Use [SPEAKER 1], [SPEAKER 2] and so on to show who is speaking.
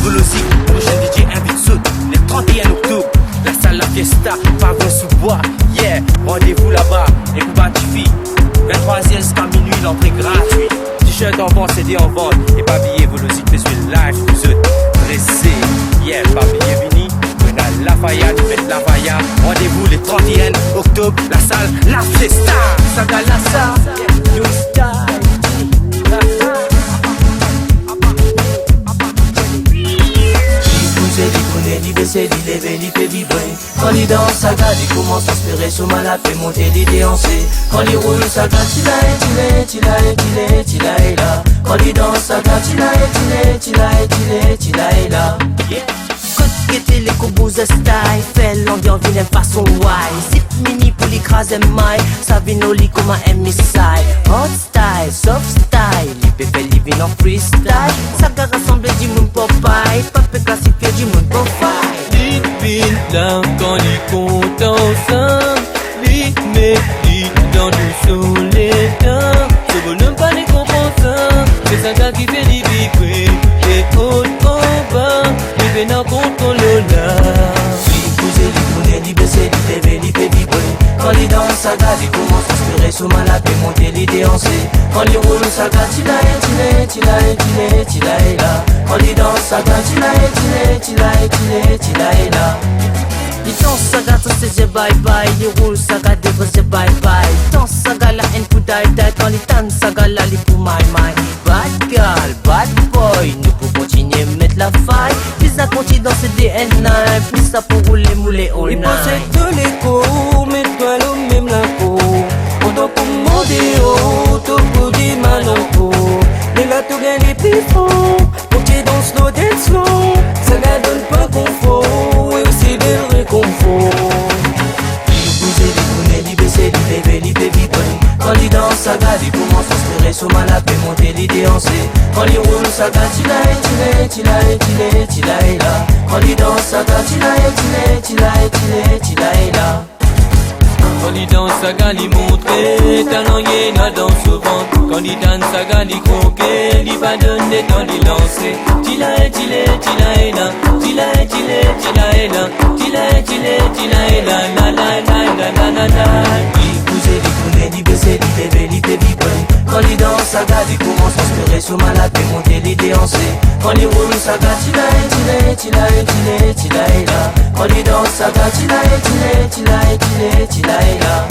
[SPEAKER 1] Volosique, prochain DJ invite saute, le 31 octobre. La salle La Fiesta, pavillon sous bois, yeah, rendez-vous là-bas, les Koubatifi, 23e jusqu'à minuit, l'entrée gratuite. T-shirt en vente, CD en vente, et pas billets Volosique, fais une live, vous êtes pressés, yeah, pas billets vini, on a Lafayette, faites Lafayette, rendez-vous le 31 octobre, la salle La Fiesta, Saga Lassa, New Style.
[SPEAKER 2] C'est dit lever, il fait vibrer. Quand il danse, ça garde, il commence à espérer. Sur mal à fait monter les déhancer. Quand il roule, ça garde, il est là. Quand il danse, ça garde, il est là.
[SPEAKER 3] Côte guetter les combos style. Fait l'ambiance vienne façon wide. Zip mini pour l'écraser maille. Ça vient au lit comme un missile. Hot style, soft style. Les bébés living en freestyle. Ça garde rassemblé du monde Popeye. Pas fait classifier du monde Popeye.
[SPEAKER 4] Il là quand il compte ensemble, il met dans du soleil. Ce bonhomme pas les compensants, c'est ça gars qui fait les vibrer. Et haut en bas, il vient en contrôle là.
[SPEAKER 2] Il baisser, il lever, il fait vibrer. Quand il danse, ça garde, il commence à espérer. Sur mal à fait monter les déhancer. Quand il roule, ça garde, il est là. Quand il danse, ça garde, il est là.
[SPEAKER 3] Il danse, ça garde, c'est bye bye. Il roule, ça garde, c'est bye bye. Il danse, ça garde, la haine pour die die. Quand il danse, ça garde, la lit pour my mind. Bad girl, bad boy, nous pouvons continuer à mettre la faille. Puis ça continue dans ce DN9. Puis ça pour rouler, mouler all night.
[SPEAKER 4] Il possède tous les coups, mais toi l'homme même la peau. Pendant qu'on monte haut, tout pour dire malonco. Mais là tout gagne les plus fonds. Pour que dans slow dance slow. Ça ne donne pas confort, et aussi de réconfort.
[SPEAKER 2] Il baisser, il lever, il fait vibrer. Quand il danse, ça garde, il commence à espérer. Sur mal à fait monter les déhancer. Quand il roule, ça garde, il est là. Quand il danse, ça garde, il est là.
[SPEAKER 4] Quand il danse, ça gagne, il montre. Talent, il y a dans ce ventre. Quand il danse, ça gagne, il croque. Il va donner dans les lancers. Il est là.
[SPEAKER 2] Il baisser, il lever, il fait vibrer. Quand il danse, ça garde, il commence à espérer. Sur mal à fait monter les déhancer. Quand il roule, ça garde, il est là. Quand il danse, ça garde, il est là.